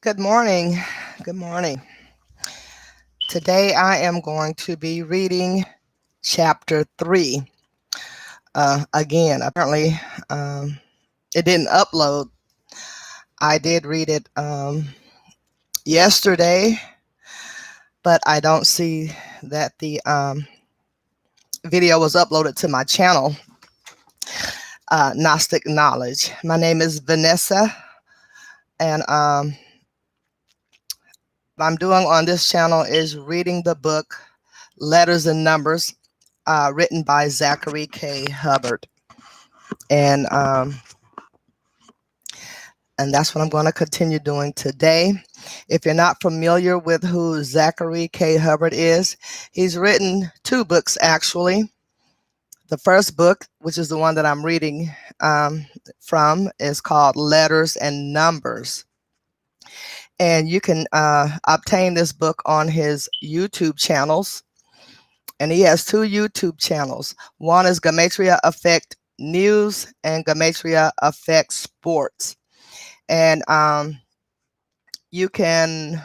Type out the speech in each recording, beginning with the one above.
Good morning. Good morning. Today I am going to be reading chapter 3. Again, apparently it didn't upload. I did read it yesterday, but I don't see that the video was uploaded to my channel, Gnostic Knowledge. My name is Vanessa, and what I'm doing on this channel is reading the book Letters and Numbers, written by Zachary K. Hubbard. And and that's what I'm going to continue doing today. If you're not familiar with who Zachary K. Hubbard is, he's written two books actually. The first book, which is the one that I'm reading from, is called Letters and Numbers. And you can obtain this book on his YouTube channels. And he has two YouTube channels. One is Gematria Effect News and Gematria Effect Sports. And you can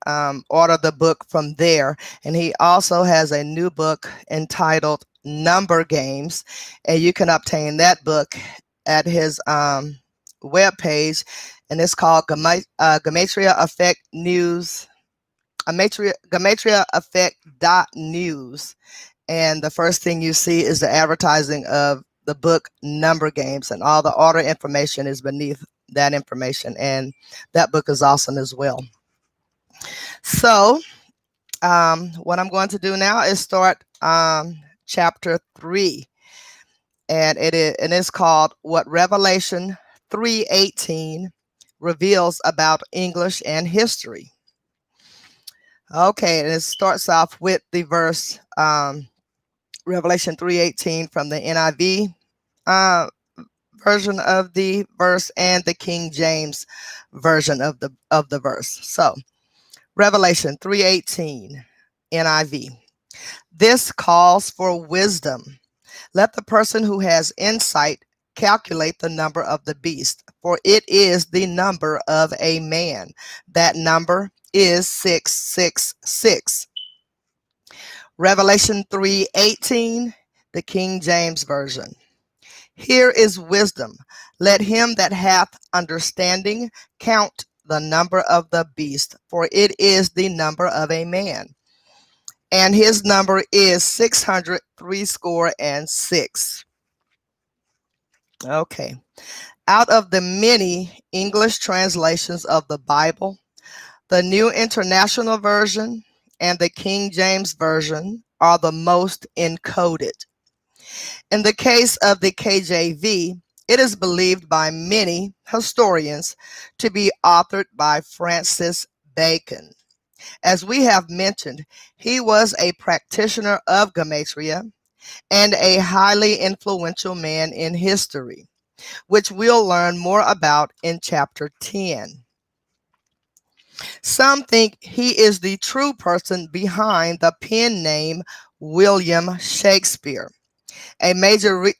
order the book from there. And he also has a new book entitled Number Games, and you can obtain that book at his webpage, and it's called Gematria Effect News, Gematria Effect .news. And the first thing you see is the advertising of the book Number Games, and all the order information is beneath that information, and that book is awesome as well. So what I'm going to do now is start chapter 3, and it's called What Revelation 3:18 Reveals About English and History. Okay, and it starts off with the verse Revelation 3:18 from the NIV version of the verse and the King James version of the verse. So, Revelation 3:18 NIV. This calls for wisdom. Let the person who has insight calculate the number of the beast, for it is the number of a man. That number is 666. Revelation 3:18, the King James version. Here is wisdom. Let him that hath understanding count the number of the beast, for it is the number of a man. And his number is 666. Okay. Out of the many English translations of the Bible, the New International Version and the King James Version are the most encoded. In the case of the KJV, it is believed by many historians to be authored by Francis Bacon. As we have mentioned, he was a practitioner of Gematria and a highly influential man in history, which we'll learn more about in chapter 10. Some think he is the true person behind the pen name William Shakespeare. A major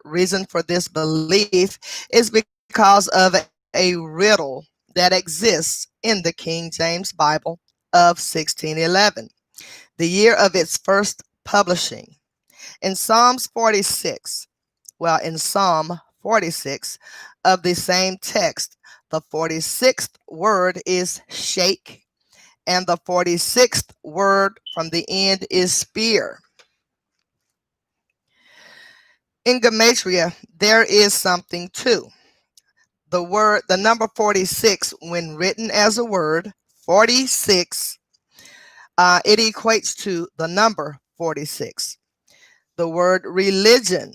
reason for this belief is because of a riddle that exists in the King James Bible of 1611, the year of its first publishing. In Psalm 46 of the same text, the 46th word is shake, and the 46th word from the end is spear. In Gematria, there is something too. The number 46, when written as a word, 46, it equates to the number 46. The word religion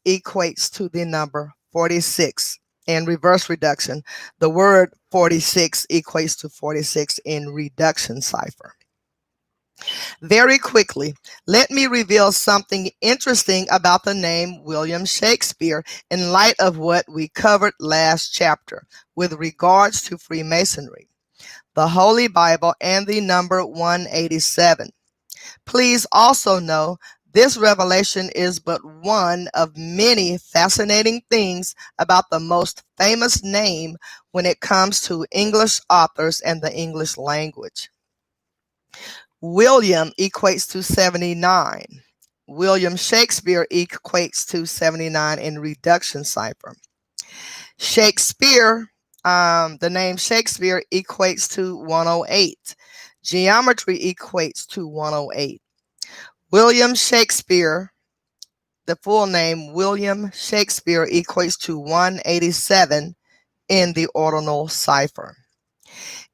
equates to the number 46. In reverse reduction, the word 46 equates to 46 in reduction cipher. Very quickly, let me reveal something interesting about the name William Shakespeare in light of what we covered last chapter with regards to Freemasonry, the Holy Bible, and the number 187. Please also know This revelation is but one of many fascinating things about the most famous name when it comes to English authors and the English language. William equates to 79. William Shakespeare equates to 79 in reduction cipher. Shakespeare, the name Shakespeare equates to 108. Geometry equates to 108. William Shakespeare, the full name William Shakespeare, equates to 187 in the ordinal cipher.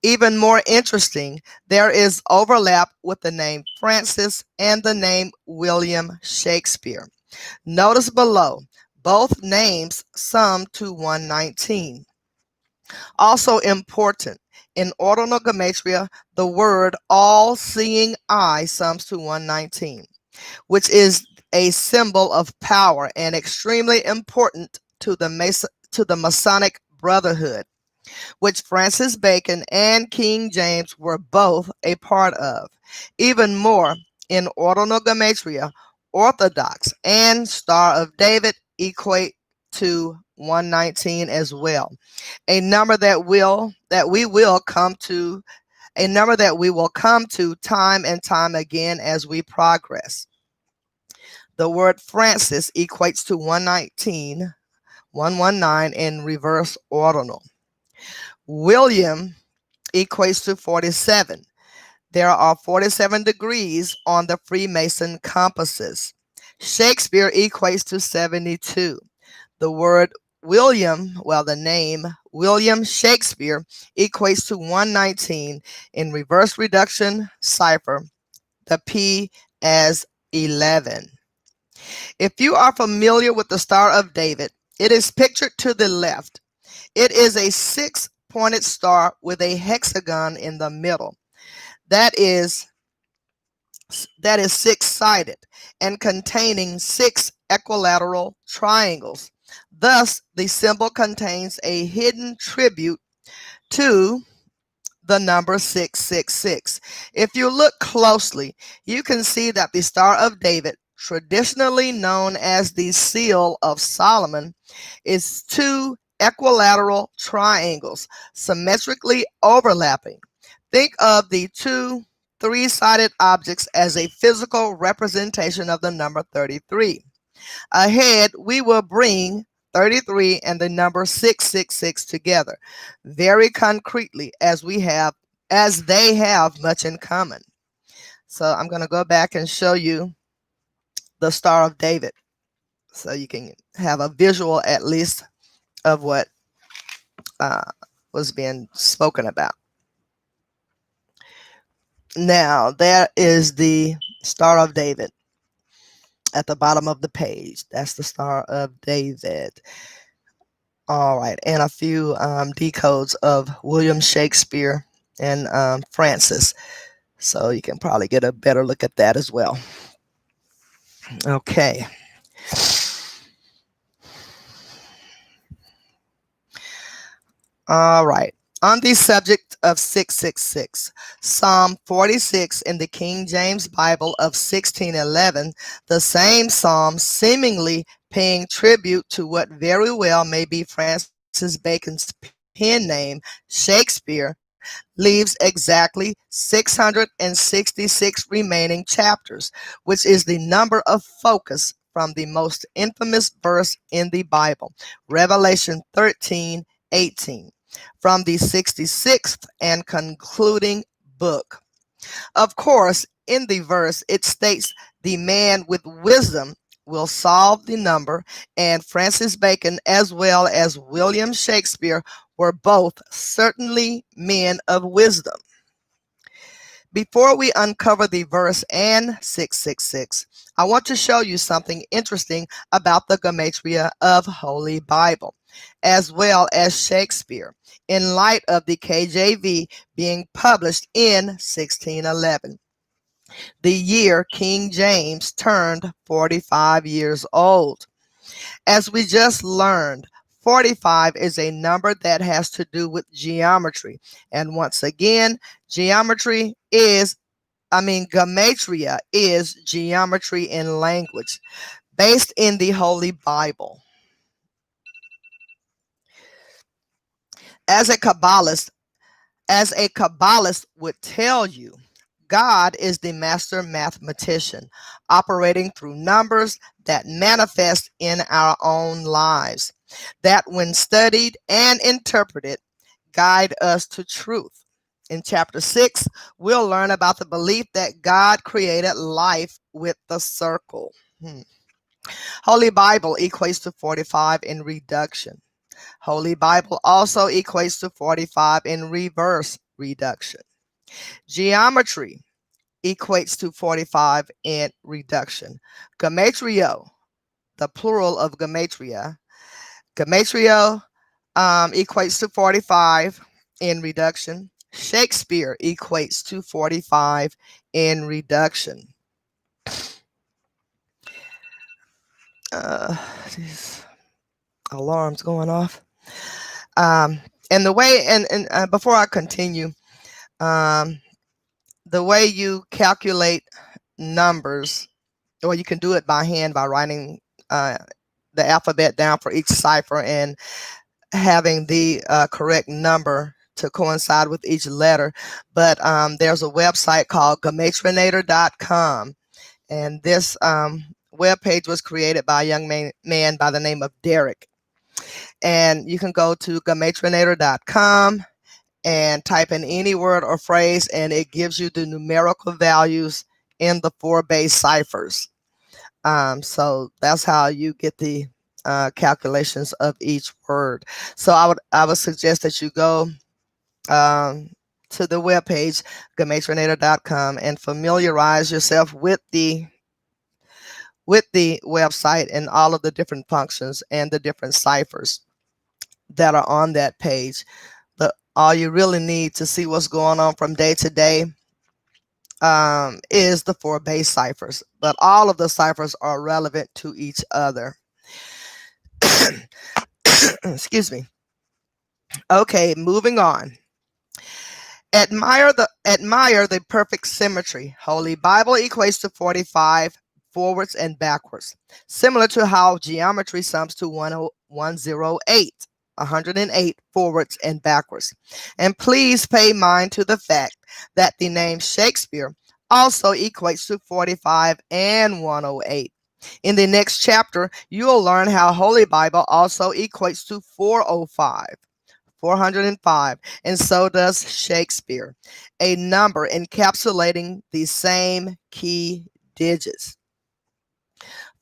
Even more interesting, there is overlap with the name Francis and the name William Shakespeare. Notice below, both names sum to 119. Also important, in ordinal Gematria, the word all-seeing eye sums to 119, which is a symbol of power and extremely important to the Masonic Brotherhood, which Francis Bacon and King James were both a part of. Even more, in ordinal Gematria, Orthodox and Star of David equate to 119 as well. A number that we will come to time and time again as we progress. The word Francis equates to 119, 119 in reverse ordinal. William equates to 47. There are 47 degrees on the Freemason compasses. Shakespeare equates to 72. The word the name William Shakespeare equates to 119 in reverse reduction cipher, the P as 11. If you are familiar with the Star of David, it is pictured to the left. It is a six-pointed star with a hexagon in the middle. That is six-sided and containing six equilateral triangles. Thus, the symbol contains a hidden tribute to the number 666. If you look closely, you can see that the Star of David, traditionally known as the Seal of Solomon, is two equilateral triangles symmetrically overlapping. Think of the two three-sided objects as a physical representation of the number 33. Ahead, we will bring 33 and the number 666 together very concretely as they have much in common. So I'm going to go back and show you the Star of David so you can have a visual at least of what was being spoken about. Now, there is the Star of David at the bottom of the page. That's the Star of David. All right, and a few decodes of William Shakespeare and Francis. So you can probably get a better look at that as well. Okay. All right. On the subject of 666, Psalm 46 in the King James Bible of 1611, the same psalm seemingly paying tribute to what very well may be Francis Bacon's pen name, Shakespeare, leaves exactly 666 remaining chapters, which is the number of focus from the most infamous verse in the Bible, Revelation 13:18. From the 66th and concluding book. Of course, in the verse, it states the man with wisdom will solve the number, and Francis Bacon, as well as William Shakespeare, were both certainly men of wisdom. Before we uncover the verse and 666, I want to show you something interesting about the Gematria of Holy Bible, as well as Shakespeare, in light of the KJV being published in 1611, the year King James turned 45 years old. As we just learned, 45 is a number that has to do with geometry. And once again, geometry is Gematria is geometry in language based in the Holy Bible. As a Kabbalist, would tell you, God is the master mathematician, operating through numbers that manifest in our own lives, that when studied and interpreted, guide us to truth. In chapter 6, we'll learn about the belief that God created life with the circle. Holy Bible equates to 45 in reduction. Holy Bible also equates to 45 in reverse reduction. Geometry equates to 45 in reduction. Gematrio, the plural of gematria. Gematrio equates to 45 in reduction. Shakespeare equates to 45 in reduction. These alarms going off. And the way, and before I continue, the way you calculate numbers, or you can do it by hand by writing the alphabet down for each cipher and having the correct number to coincide with each letter. But there's a website called Gematrinator.com, and this web page was created by a young man by the name of Derek. And you can go to Gematrinator.com and type in any word or phrase, and it gives you the numerical values in the 4 base ciphers. So that's how you get the calculations of each word. So I would suggest that you go to the webpage Gematrinator.com and familiarize yourself with the website and all of the different functions and the different ciphers that are on that page. But all you really need to see what's going on from day to day is the 4 base ciphers, but all of the ciphers are relevant to each other. Excuse me. Okay, moving on. Admire the perfect symmetry. Holy Bible equates to 45 forwards and backwards, similar to how geometry sums to 108. 108 forwards and backwards. And please pay mind to the fact that the name Shakespeare also equates to 45 and 108. In the next chapter, you'll learn how Holy Bible also equates to 405. 405, and so does Shakespeare, a number encapsulating the same key digits.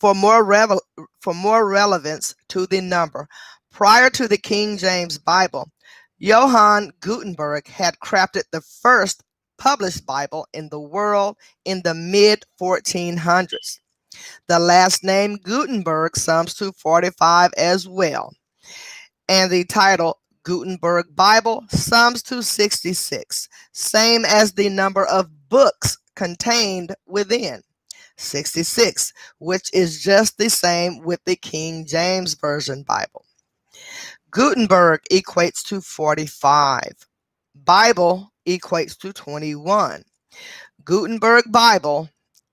For more relevance to the number, prior to the King James Bible, Johann Gutenberg had crafted the first published Bible in the world in the mid-1400s. The last name Gutenberg sums to 45 as well, and the title Gutenberg Bible sums to 66, same as the number of books contained within, 66, which is just the same with the King James Version Bible. Gutenberg equates to 45. Bible equates to 21. Gutenberg Bible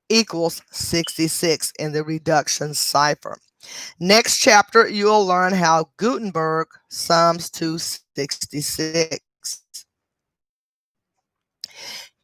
equals 66 in the reduction cipher. Next chapter, you'll learn how Gutenberg sums to 66.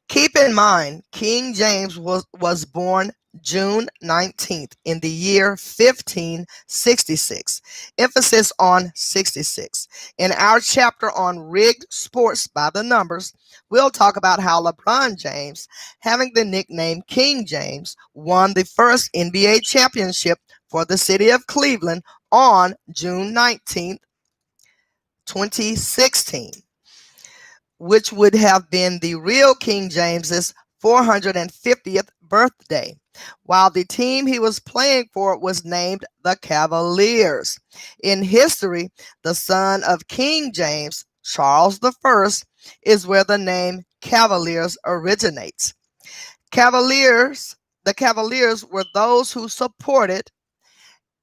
Keep in mind, King James was born June 19th in the year 1566. Emphasis on 66. In our chapter on rigged sports by the numbers, we'll talk about how LeBron James, having the nickname King James, won the first NBA championship for the city of Cleveland on June 19th, 2016. Which would have been the real King James's 450th birthday, while the team he was playing for was named the Cavaliers. In history, the son of King James, Charles I, is where the name Cavaliers originates. The Cavaliers were those who supported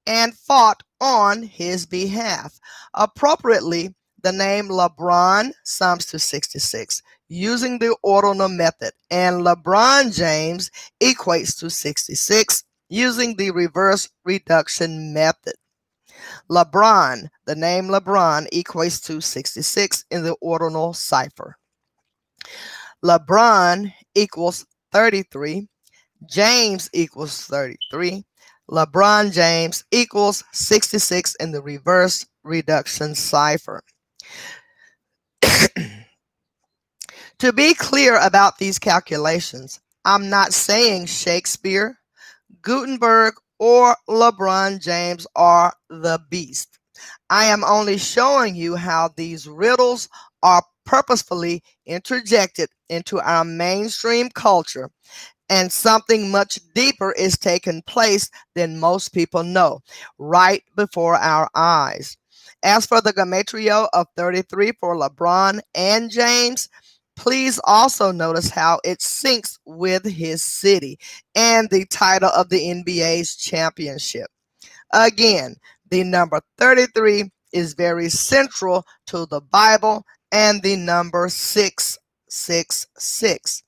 and fought on his behalf. Appropriately, the name LeBron sums to 66. using the ordinal method, and LeBron James equates to 66 using the reverse reduction method. LeBron, the name LeBron, equates to 66 in the ordinal cipher. LeBron equals 33. James equals 33. LeBron James equals 66 in the reverse reduction cipher. To be clear about these calculations, I'm not saying Shakespeare, Gutenberg, or LeBron James are the beast. I am only showing you how these riddles are purposefully interjected into our mainstream culture, and something much deeper is taking place than most people know right before our eyes. As for the Gematria of 33 for LeBron and James, please also notice how it syncs with his city and the title of the NBA's championship. Again, the number 33 is very central to the Bible and the number 666.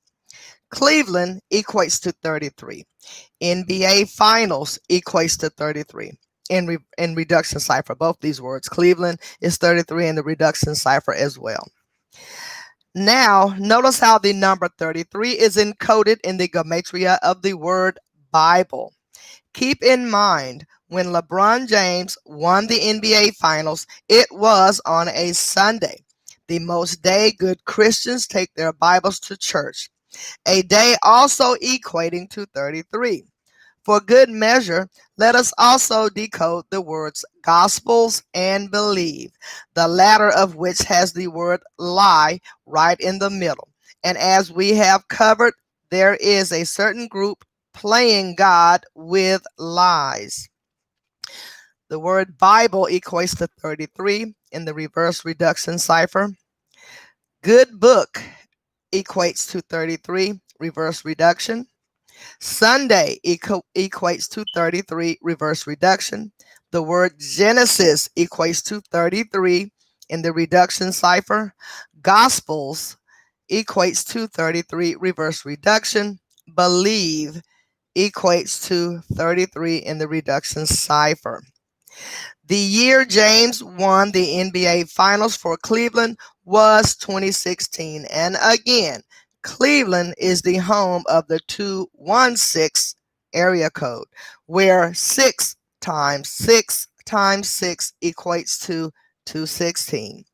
Cleveland equates to 33. NBA Finals equates to 33. In reduction cipher, both these words. Cleveland is 33 in the reduction cipher as well. Now, notice how the number 33 is encoded in the Gematria of the word Bible. Keep in mind, when LeBron James won the NBA Finals, it was on a Sunday, the most day good Christians take their Bibles to church, a day also equating to 33. For good measure, let us also decode the words gospels and believe, the latter of which has the word lie right in the middle. And as we have covered, there is a certain group playing God with lies. The word Bible equates to 33 in the reverse reduction cipher. Good book equates to 33, reverse reduction. Sunday equates to 33, reverse reduction. The word Genesis equates to 33 in the reduction cipher. Gospels equates to 33, reverse reduction. Believe equates to 33 in the reduction cipher. The year James won the NBA Finals for Cleveland was 2016. And again, Cleveland is the home of the 216 area code, where 6 times 6 times 6 equates to 216.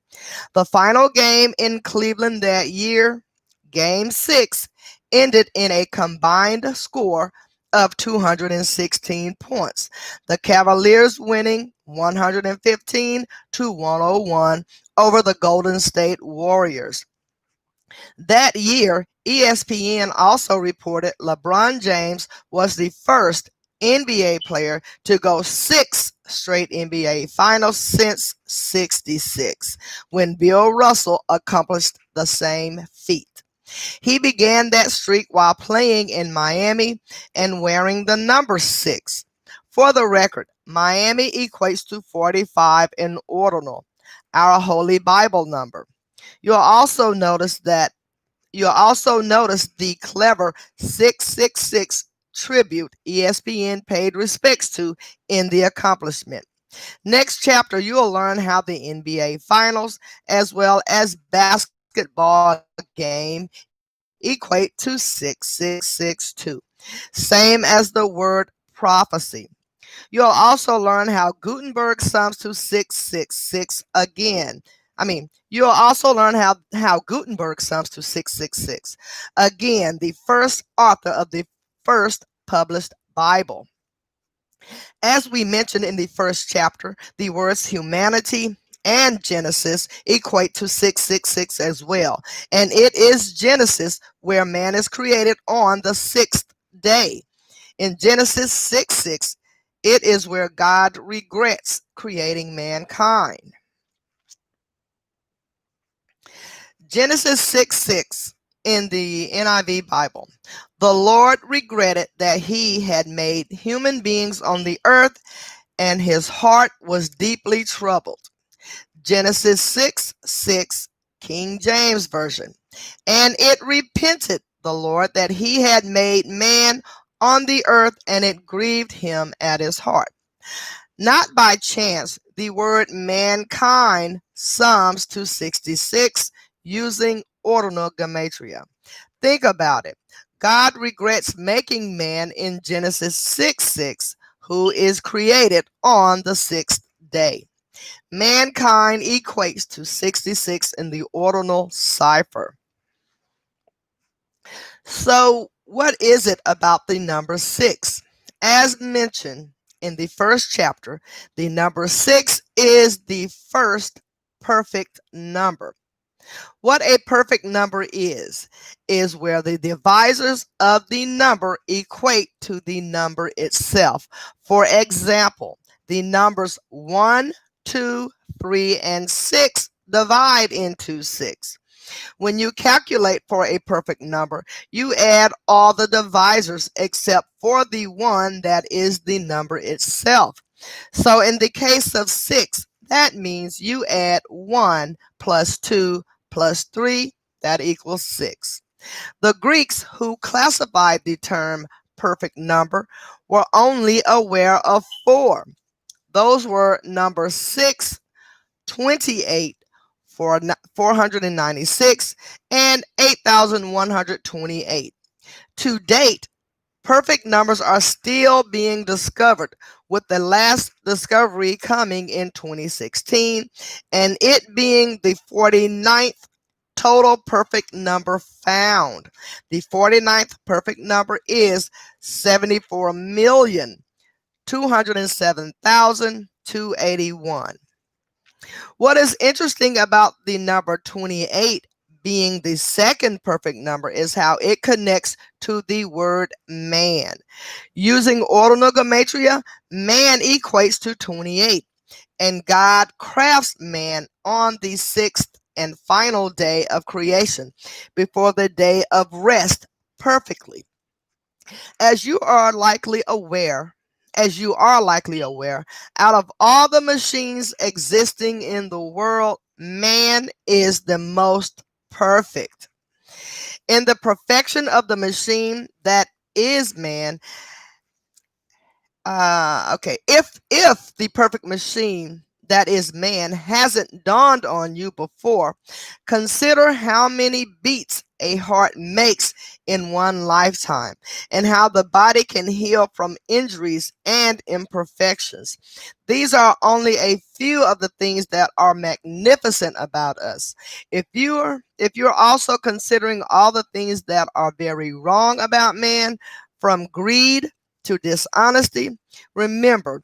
The final game in Cleveland that year, Game 6, ended in a combined score of 216 points. The Cavaliers winning 115 to 101 over the Golden State Warriors. That year, ESPN also reported LeBron James was the first NBA player to go 6 straight NBA Finals since '66, when Bill Russell accomplished the same feat. He began that streak while playing in Miami and wearing the number 6. For the record, Miami equates to 45 in ordinal, our Holy Bible number. You'll also notice the clever 666 tribute ESPN paid respects to in the accomplishment. Next chapter, you'll learn how the NBA Finals, as well as basketball game, equate to 6662, same as the word prophecy. You'll also learn how Gutenberg sums to 666 again. You'll also learn how Gutenberg sums to 666. Again, the first author of the first published Bible. As we mentioned in the first chapter, the words humanity and Genesis equate to 666 as well. And it is Genesis where man is created on the 6th day. In Genesis 6:6, it is where God regrets creating mankind. Genesis 6:6 in the NIV Bible. The Lord regretted that he had made human beings on the earth, and his heart was deeply troubled. Genesis 6:6, King James Version. And it repented the Lord that he had made man on the earth, and it grieved him at his heart. Not by chance, the word mankind sums to 66 using ordinal Gematria. Think about it. God regrets making man in Genesis 6:6, who is created on the sixth day. Mankind equates to 66 in the ordinal cipher. So, what is it about the number 6? As mentioned in the first chapter, the number 6 is the first perfect number. What a perfect number is where the divisors of the number equate to the number itself. For example, the numbers 1, 2, 3, and 6 divide into 6. When you calculate for a perfect number, you add all the divisors except for the one that is the number itself. So in the case of 6, that means you add 1 plus 2 plus 3, that equals 6. The Greeks, who classified the term perfect number, were only aware of 4. Those were number 6, 28, 496, and 8,128. To date, perfect numbers are still being discovered, with the last discovery coming in 2016, and it being the 49th total perfect number found. The 49th perfect number is 74,207,281. What is interesting about the number 28 being the second perfect number is how it connects to the word man. Using ordinal Gematria, man equates to 28, and God crafts man on the sixth and final day of creation, before the day of rest, perfectly. As you are likely aware, out of all the machines existing in the world, man is the most perfect. In the perfection of the machine that is man, if the perfect machine that is man hasn't dawned on you before, consider how many beats a heart makes in one lifetime, and how the body can heal from injuries and imperfections. These are only a few of the things that are magnificent about us. If you're also considering all the things that are very wrong about man, from greed to dishonesty, remember,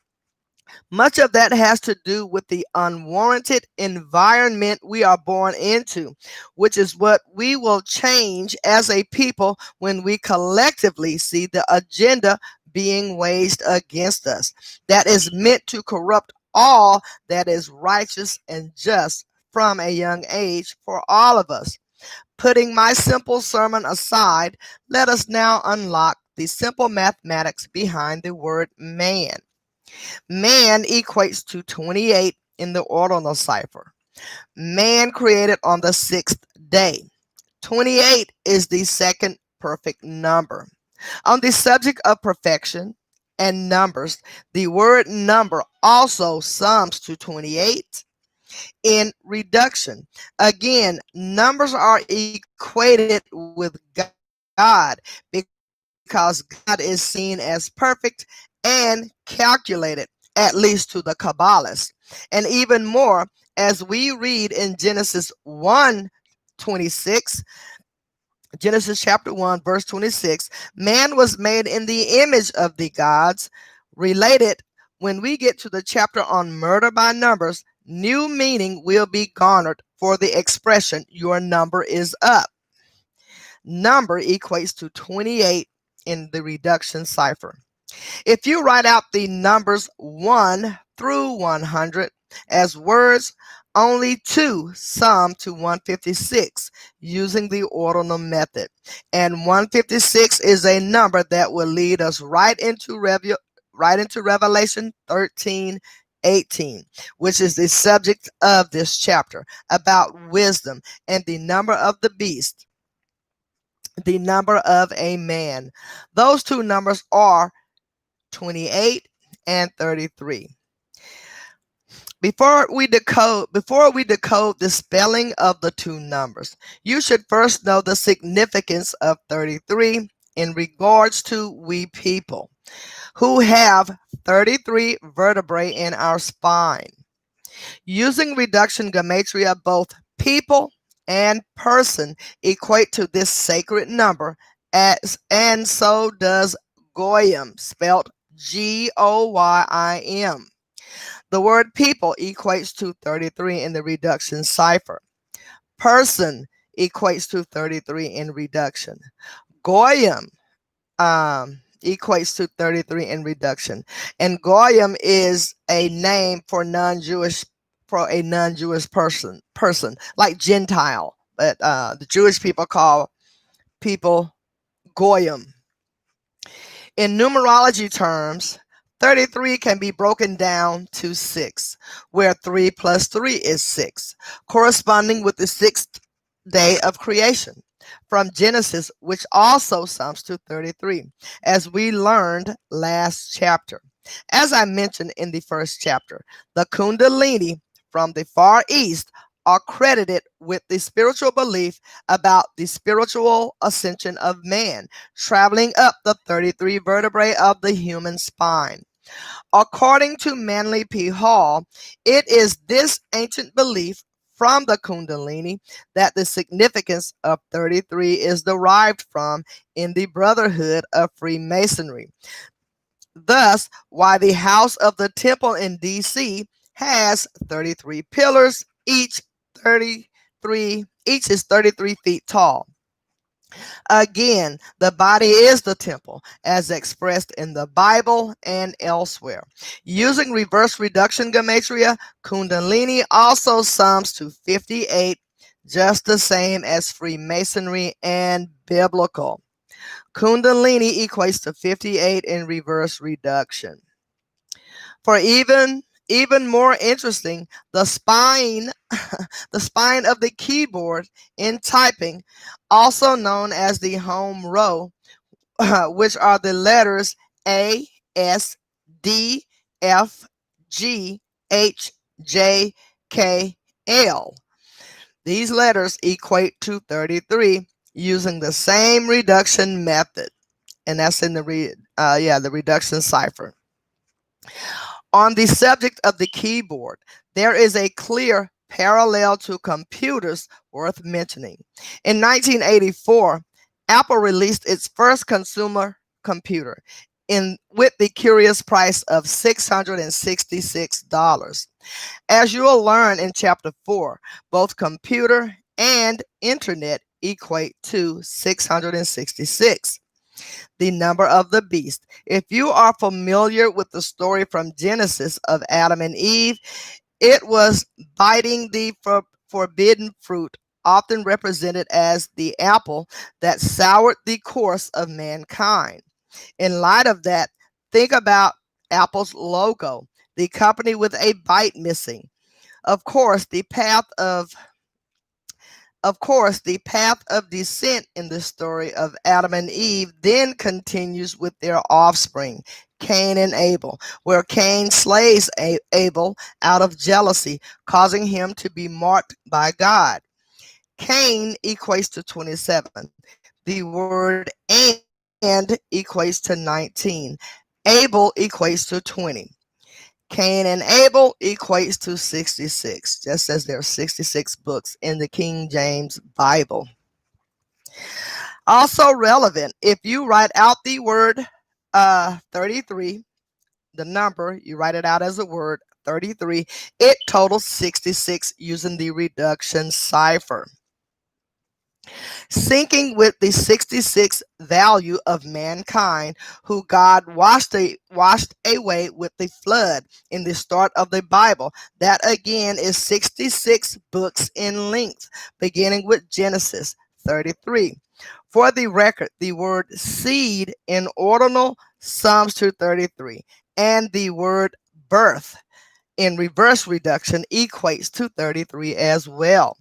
much of that has to do with the unwarranted environment we are born into, which is what we will change as a people when we collectively see the agenda being waged against us that is meant to corrupt all that is righteous and just from a young age for all of us. Putting my simple sermon aside, let us now unlock the simple mathematics behind the word man. Man equates to 28 in the ordinal cipher. Man created on the sixth day. 28 is the second perfect number. On the subject of perfection and numbers, the word number also sums to 28 in reduction. Again, numbers are equated with God because God is seen as perfect and calculated, at least to the Kabbalists. And even more, as we read in Genesis 1:26, Genesis chapter 1, verse 26, man was made in the image of the gods. Related, when we get to the chapter on murder by numbers, new meaning will be garnered for the expression, your number is up. Number equates to 28 in the reduction cipher. If you write out the numbers 1 through 100 as words, only 2 sum to 156 using the ordinal method. And 156 is a number that will lead us right into Revelation 13 18, which is the subject of this chapter, about wisdom, and the number of the beast, the number of a man. Those two numbers are 28 and 33. Before we decode the spelling of the two numbers, you should first know the significance of 33 in regards to we people who have 33 vertebrae in our spine. Using reduction gematria, both people and person equate to this sacred number, and so does Goyim, spelled Goyim. The word people equates to 33 in the reduction cipher. Person equates to 33 in reduction. Goyim equates to 33 in reduction. And Goyim is a name for a non-Jewish person like Gentile. But the Jewish people call people Goyim. In numerology terms, 33 can be broken down to 6, where 3 plus 3 is 6, corresponding with the sixth day of creation from Genesis, which also sums to 33, as we learned last chapter. As I mentioned in the first chapter, the Kundalini from the Far East are credited with the spiritual belief about the spiritual ascension of man, traveling up the 33 vertebrae of the human spine. According to Manly P. Hall, it is this ancient belief from the Kundalini that the significance of 33 is derived from in the Brotherhood of Freemasonry. Thus, why the House of the Temple in D.C. has 33 pillars, each is 33 feet tall. Again, the body is the temple, as expressed in the Bible and elsewhere. Using reverse reduction gematria, Kundalini also sums to 58, just the same as Freemasonry and biblical. Kundalini equates to 58 in reverse reduction. For even more interesting, the spine the spine of the keyboard in typing, also known as the home row, which are the letters A, S, D, F, G, H, J, K, L. These letters equate to 33 using the same reduction method, and that's in the reduction cipher. On the subject of the keyboard, there is a clear parallel to computers worth mentioning. In 1984, Apple released its first consumer computer with the curious price of $666. As you will learn in chapter 4, both computer and internet equate to 666. The number of the beast. If you are familiar with the story from Genesis of Adam and Eve, it was biting the forbidden fruit, often represented as the apple, that soured the course of mankind. In light of that, think about Apple's logo, the company with a bite missing. Of course, the path of descent in the story of Adam and Eve then continues with their offspring, Cain and Abel, where Cain slays Abel out of jealousy, causing him to be marked by God. Cain equates to 27. The word and equates to 19. Abel equates to 20. Cain and Abel equates to 66, just as there are 66 books in the King James Bible. Also relevant, if you write out the word 33, the number, you write it out as a word 33, it totals 66 using the reduction cipher. Syncing with the 66 value of mankind, who God washed away with the flood in the start of the Bible. That again is 66 books in length, beginning with Genesis 33. For the record, the word seed in ordinal sums to 33, and the word birth in reverse reduction equates to 33 as well.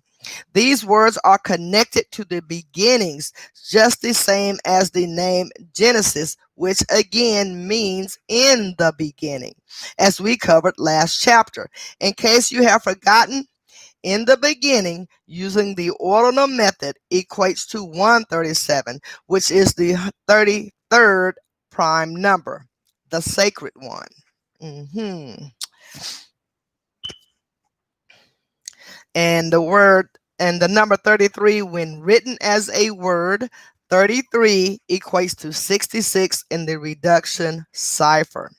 These words are connected to the beginnings, just the same as the name Genesis, which again means in the beginning, as we covered last chapter. In case you have forgotten, in the beginning, using the ordinal method equates to 137, which is the 33rd prime number, the sacred one. And the number 33, when written as a word, 33 equates to 66 in the reduction cipher.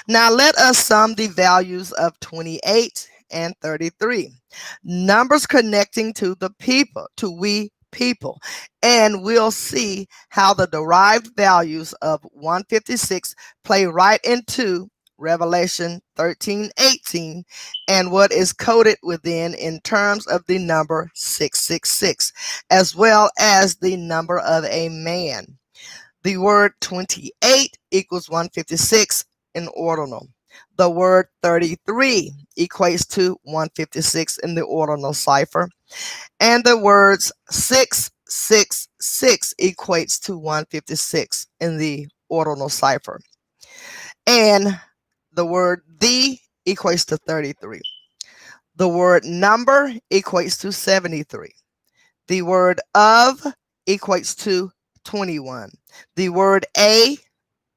Now let us sum the values of 28 and 33. Numbers connecting to the people, to we people. And we'll see how the derived values of 156 play right into Revelation 13:18 and what is coded within in terms of the number 666, as well as the number of a man. The word 28 equals 156 in ordinal. The word 33 equates to 156 in the ordinal cipher. And the words 666 equates to 156 in the ordinal cipher. And the word the equates to 33. The word number equates to 73. The word of equates to 21. The word a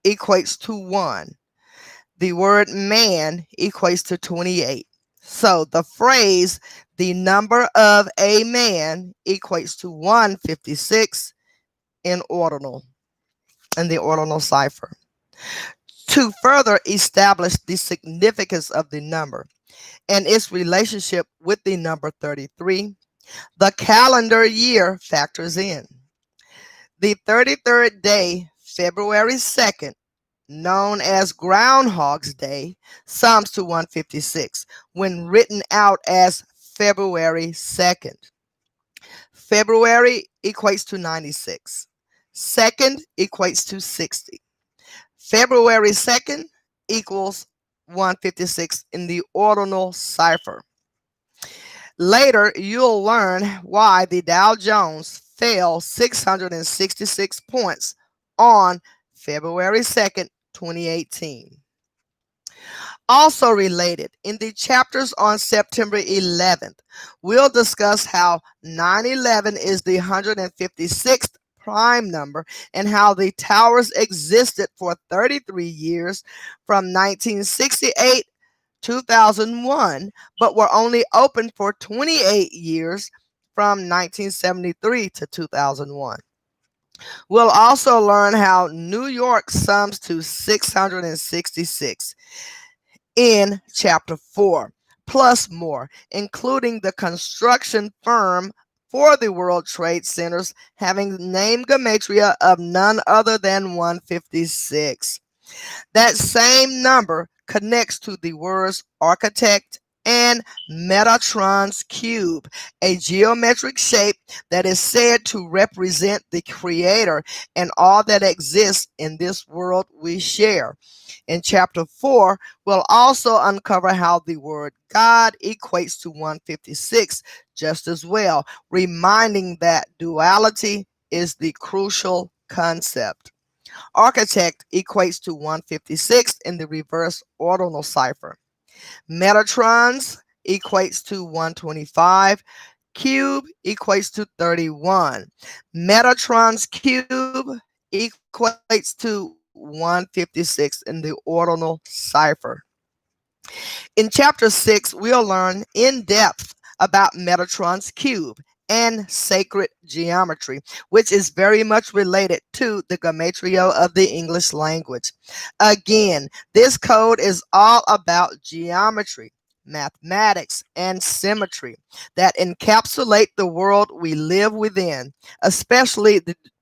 equates to 1. The word man equates to 28. So the phrase, the number of a man equates to 156 in ordinal, in the ordinal cipher. To further establish the significance of the number and its relationship with the number 33, the calendar year factors in. The 33rd day, February 2nd, known as Groundhog's Day, sums to 156 when written out as February 2nd. February equates to 96. Second equates to 60. February 2nd equals 156 in the ordinal cipher. Later, you'll learn why the Dow Jones fell 666 points on February 2nd, 2018. Also related, in the chapters on September 11th, we'll discuss how 9/11 is the 156th prime number and how the towers existed for 33 years from 1968 2001, but were only open for 28 years from 1973 to 2001. We'll also learn how New York sums to 666 in chapter 4, plus more, including the construction firm for the World Trade Centers having name Gematria of none other than 156. That same number connects to the words architect and Metatron's cube, a geometric shape that is said to represent the creator and all that exists in this world we share. In chapter 4, we'll also uncover how the word God equates to 156 just as well, reminding that duality is the crucial concept. Architect equates to 156 in the reverse ordinal cipher. Metatrons equates to 125. Cube equates to 31. Metatron's cube equates to 156 in the ordinal cipher. In chapter 6, we'll learn in depth about Metatron's cube and sacred geometry, which is very much related to the Gematria of the English language. Again, this code is all about geometry, mathematics, and symmetry that encapsulate the world we live within, especially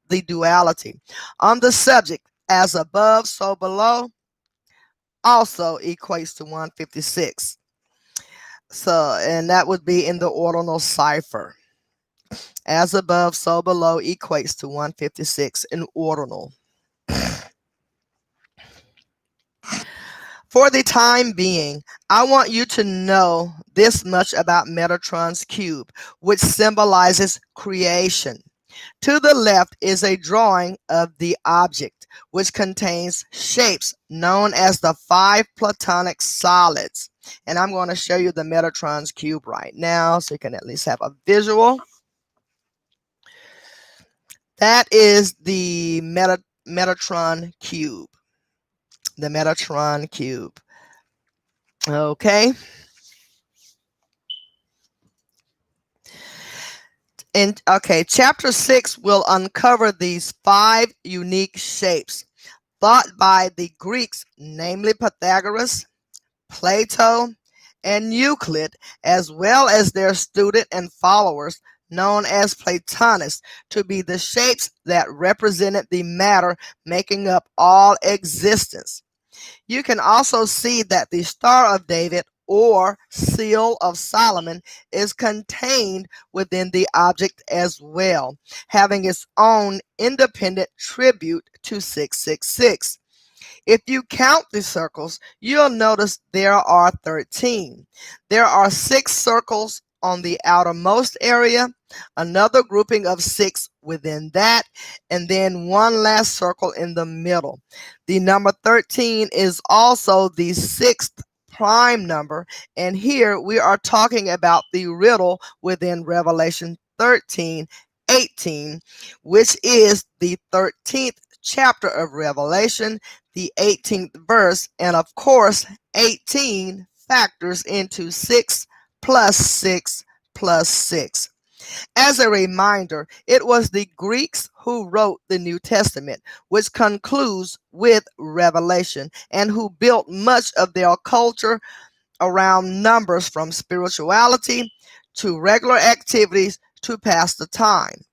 the duality. On the subject, as above, so below, also equates to 156. So, and that would be in the ordinal cipher. As above, so below equates to 156 in ordinal. For the time being, I want you to know this much about Metatron's cube, which symbolizes creation. To the left is a drawing of the object, which contains shapes known as the five platonic solids. And I'm going to show you the Metatron's cube right now so you can at least have a visual. That is the Metatron cube. The Metatron cube. Okay. And okay, chapter 6 will uncover these five unique shapes thought by the Greeks, namely Pythagoras, Plato, and Euclid, as well as their student and followers, known as Platonists, to be the shapes that represented the matter making up all existence. You can also see that the Star of David or Seal of Solomon is contained within the object as well, having its own independent tribute to 666. If you count the circles, you'll notice there are 13. There are 6 circles on the outermost area, another grouping of 6 within that, and then one last circle in the middle. The number 13 is also the 6th prime number, and here we are talking about the riddle within Revelation 13:18, which is the 13th chapter of Revelation, the 18th verse, and of course 18 factors into 6 plus 6 plus 6. As a reminder, it was the Greeks who wrote the New Testament, which concludes with Revelation, and who built much of their culture around numbers, from spirituality to regular activities to pass the time.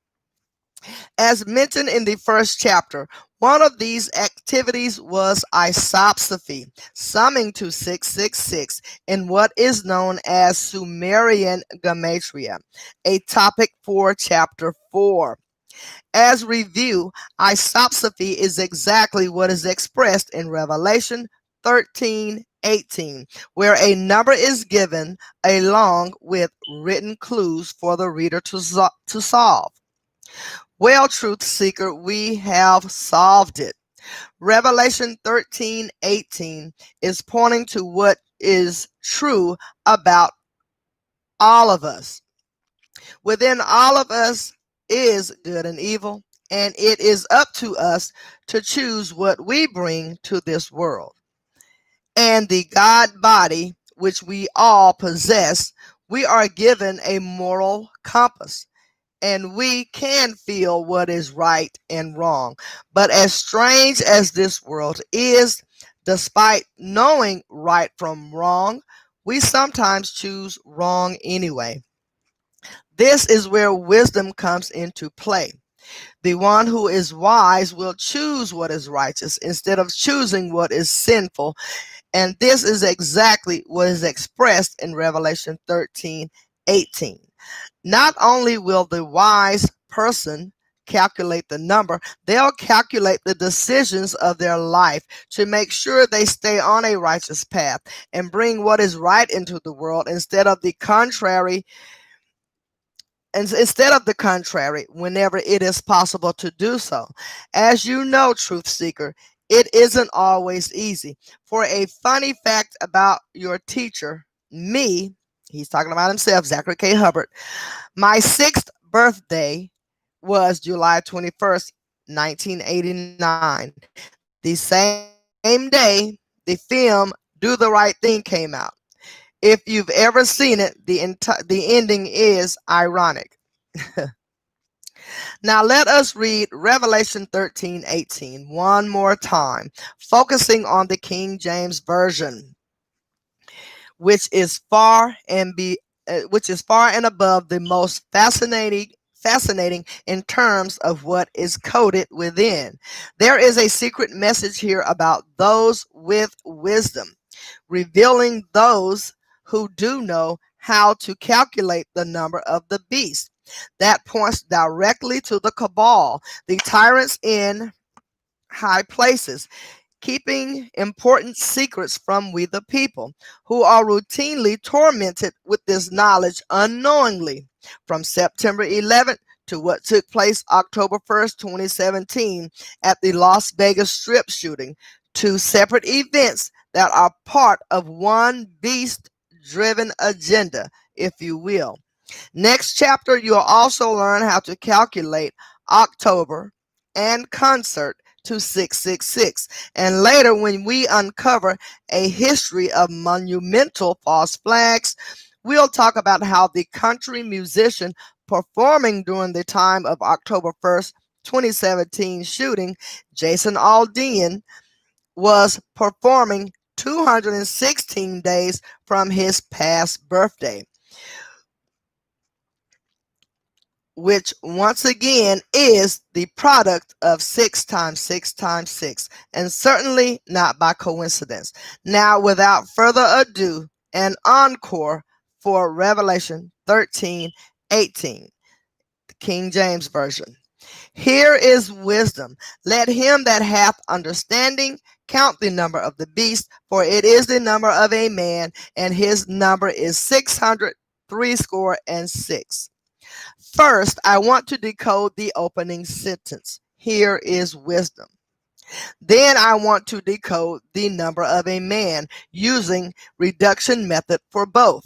As mentioned in the first chapter, one of these activities was isopsophy, summing to 666 in what is known as Sumerian Gematria, a topic for chapter 4. As review, isopsophy is exactly what is expressed in Revelation 13:18, where a number is given along with written clues for the reader to solve. Well, truth seeker, we have solved it. Revelation 13:18 is pointing to what is true about all of us. Within all of us is good and evil, and it is up to us to choose what we bring to this world. And the God body, which we all possess, we are given a moral compass, and we can feel what is right and wrong. But as strange as this world is, despite knowing right from wrong, we sometimes choose wrong anyway. This is where wisdom comes into play. The one who is wise will choose what is righteous instead of choosing what is sinful. And this is exactly what is expressed in Revelation 13:18. Not only will the wise person calculate the number, they'll calculate the decisions of their life to make sure they stay on a righteous path and bring what is right into the world instead of the contrary, whenever it is possible to do so. As you know, truth seeker, it isn't always easy. For a funny fact about your teacher, me, he's talking about himself, Zachary K. Hubbard, my 6th birthday was July 21st, 1989. The same day the film Do the Right Thing came out. If you've ever seen it, the ending is ironic. Now let us read Revelation 13:18 one more time, focusing on the King James Version, which is far and above the most fascinating in terms of what is coded within. There is a secret message here about those with wisdom, revealing those who do know how to calculate the number of the beast. That points directly to the cabal, the tyrants in high places. keeping important secrets from we the people, who are routinely tormented with this knowledge unknowingly. From September 11th to what took place October 1st, 2017 at the Las Vegas Strip shooting, two separate events that are part of one beast-driven agenda, if you will. Next chapter, you'll also learn how to calculate October and concert to 666. And later, when we uncover a history of monumental false flags, we'll talk about how the country musician performing during the time of October 1st, 2017 shooting, Jason Aldean, was performing 216 days from his past birthday, which once again is the product of 6 times 6 times 6, and certainly not by coincidence. Now, without further ado, an encore for Revelation 13:18, the King James Version. Here is wisdom. Let him that hath understanding count the number of the beast, for it is the number of a man, and his number is 666. First, I want to decode the opening sentence. Here is wisdom. Then I want to decode the number of a man using reduction method for both.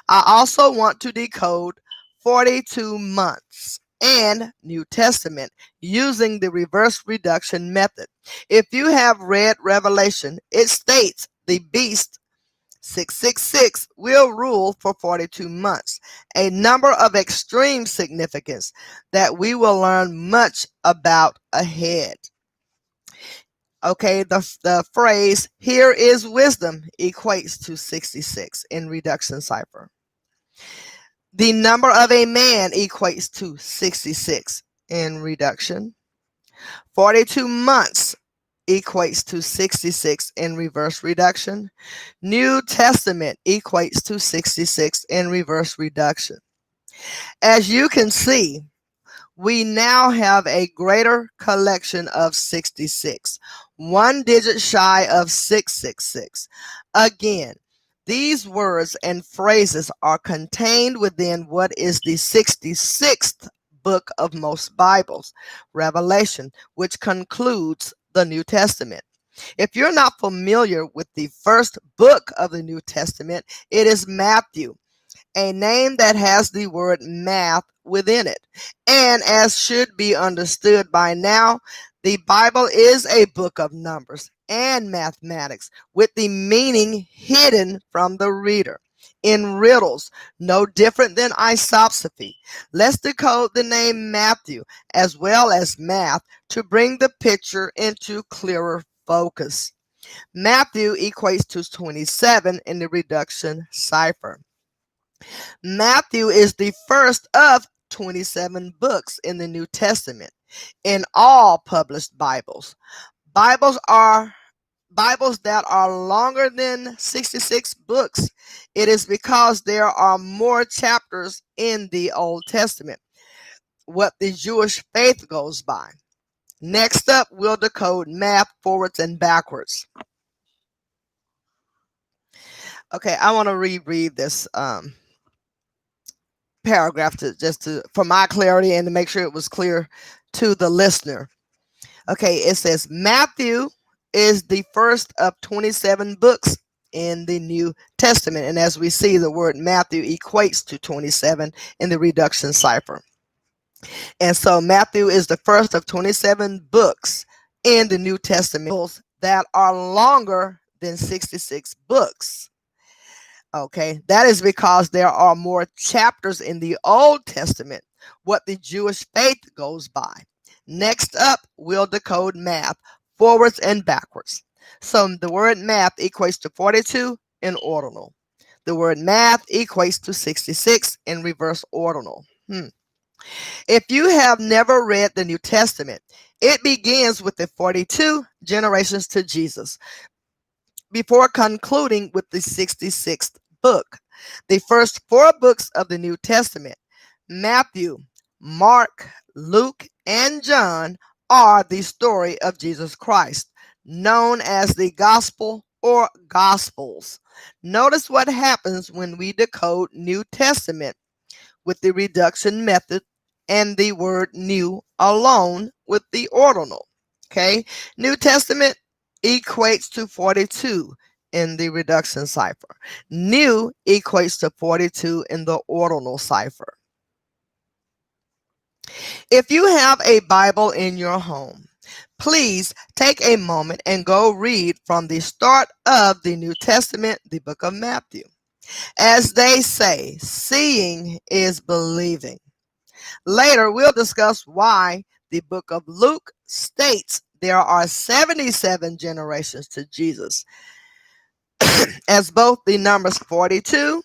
I also want to decode 42 months and New Testament using the reverse reduction method. If you have read Revelation, it states the beast 666 will rule for 42 months, a number of extreme significance that we will learn much about ahead. Okay, the phrase "here is wisdom" equates to 66 in reduction cipher. The number of a man equates to 66 in reduction. 42 months equates to 66 in reverse reduction. New Testament equates to 66 in reverse reduction. As you can see, we now have a greater collection of 66, one digit shy of 666. Again, these words and phrases are contained within what is the 66th book of most Bibles, Revelation, which concludes the New Testament. If you're not familiar with the first book of the New Testament, it is Matthew, a name that has the word math within it. And as should be understood by now, the Bible is a book of numbers and mathematics with the meaning hidden from the reader in riddles, no different than isopsephy. Let's decode the name Matthew as well as math to bring the picture into clearer focus. Matthew equates to 27 in the reduction cipher. Matthew is the first of 27 books in the New Testament in all published Bibles. Bibles that are longer than 66 books. It is because there are more chapters in the Old Testament, what the Jewish faith goes by. Next up, we'll decode math forwards and backwards. Okay, I want to reread this paragraph for my clarity and to make sure it was clear to the listener. Okay, it says Matthew is the first of 27 books in the New Testament, and as we see, the word Matthew equates to 27 in the reduction cipher. And so Matthew is the first of 27 books in the New Testament that are longer than 66 books. Okay, that is because there are more chapters in the Old Testament, what the Jewish faith goes by. Next up, we'll decode math, forwards and backwards. So the word math equates to 42 in ordinal. The word math equates to 66 in reverse ordinal. If you have never read the New Testament, it begins with the 42 generations to Jesus, before concluding with the 66th book. The first 4 books of the New Testament, Matthew, Mark, Luke, and John, are the story of Jesus Christ. known as the Gospel or Gospels. Notice what happens when we decode New Testament with the reduction method and the word new alone with the ordinal. Okay, New Testament equates to 42 in the reduction cipher. New equates to 42 in the ordinal cipher. If you have a Bible in your home, please take a moment and go read from the start of the New Testament, the book of Matthew. As they say, seeing is believing. Later, we'll discuss why the book of Luke states there are 77 generations to Jesus, as both the numbers 42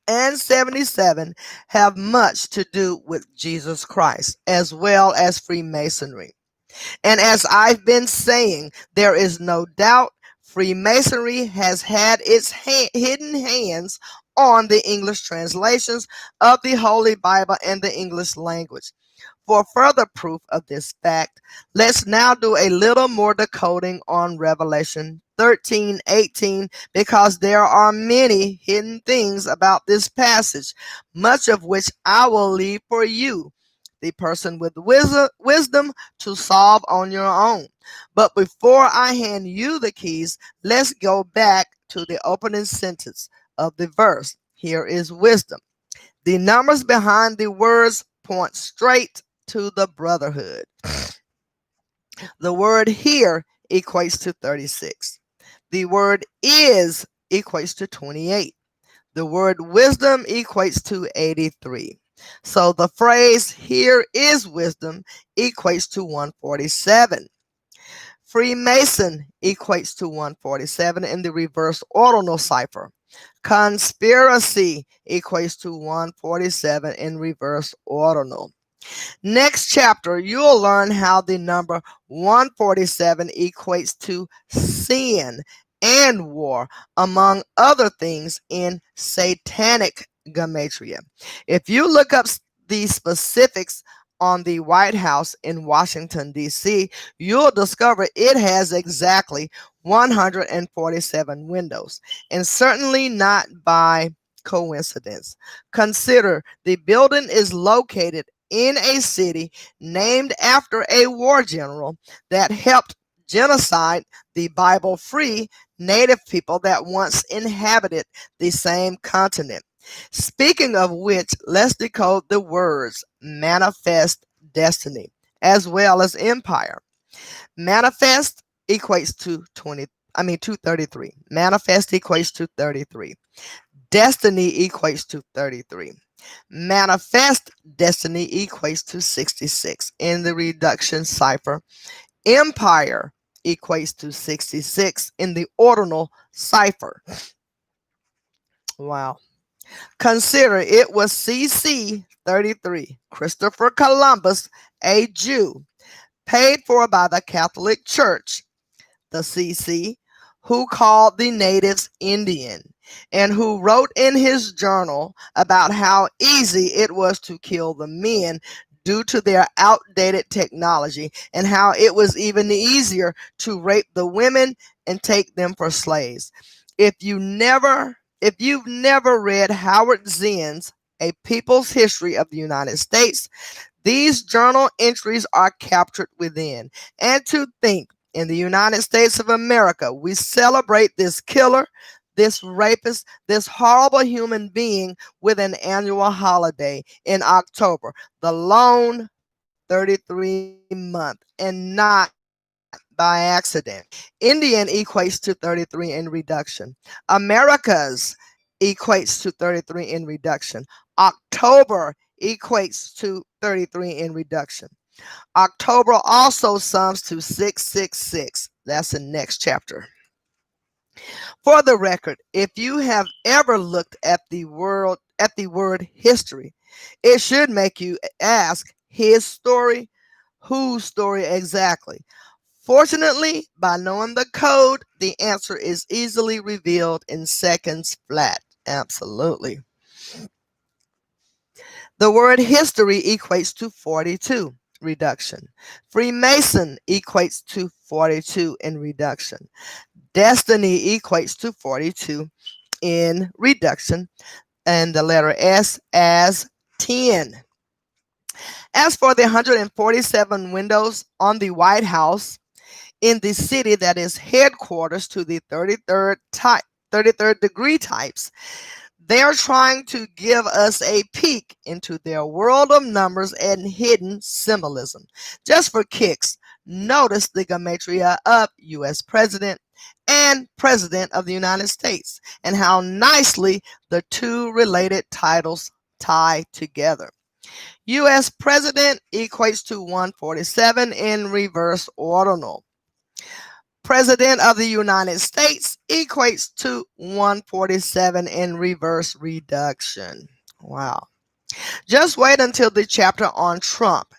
and 77 have much to do with Jesus Christ, as well as Freemasonry. And as I've been saying, there is no doubt Freemasonry has had its hidden hands on the English translations of the Holy Bible and the English language. For further proof of this fact, let's now do a little more decoding on Revelation 13:18, because there are many hidden things about this passage, much of which I will leave for you, the person with wisdom, to solve on your own. But before I hand you the keys, let's go back to the opening sentence of the verse. Here is wisdom. The numbers behind the words point straight to the brotherhood. The word here equates to 36. The word is equates to 28. The word wisdom equates to 83. So the phrase here is wisdom equates to 147. Freemason equates to 147 in the reverse ordinal cipher. Conspiracy equates to 147 in reverse ordinal. Next chapter, you'll learn how the number 147 equates to sin and war, among other things, in satanic Gematria. If you look up the specifics on the White House in Washington, D.C., you'll discover it has exactly 147 windows, and certainly not by coincidence. Consider the building is located in a city named after a war general that helped genocide the Bible free native people that once inhabited the same continent. Speaking of which, let's decode the words manifest destiny as well as empire. Manifest equates to 233. Manifest equates to 33. Destiny equates to 33. Manifest destiny equates to 66 in the reduction cipher. Empire equates to 66 in the ordinal cipher. Wow. Consider it was CC 33, Christopher Columbus, a Jew, paid for by the Catholic Church, the CC, who called the natives Indian, and who wrote in his journal about how easy it was to kill the men due to their outdated technology, and how it was even easier to rape the women and take them for slaves. If you've never read Howard Zinn's A People's History of the United States, these journal entries are captured within. And to think, in the United States of America, we celebrate this killer, this rapist, this horrible human being with an annual holiday in October, the lone 33 month, and not by accident. Indian equates to 33 in reduction. Americas equates to 33 in reduction. October equates to 33 in reduction. October also sums to 666. That's the next chapter. For the record, if you have ever looked at the word history, it should make you ask, his story, whose story exactly? Fortunately, by knowing the code, the answer is easily revealed in seconds flat. Absolutely. The word history equates to 42. reduction. Freemason equates to 42 in reduction. Destiny equates to 42 in reduction. And the letter S as 10. As for the 147 windows on the White House in the city that is headquarters to the 33rd degree types, they are trying to give us a peek into their world of numbers and hidden symbolism. Just for kicks, notice the Gematria of U.S. President and President of the United States and how nicely the two related titles tie together. U.S. President equates to 147 in reverse ordinal. President of the United States equates to 147 in reverse reduction. Wow. Just wait until the chapter on Trump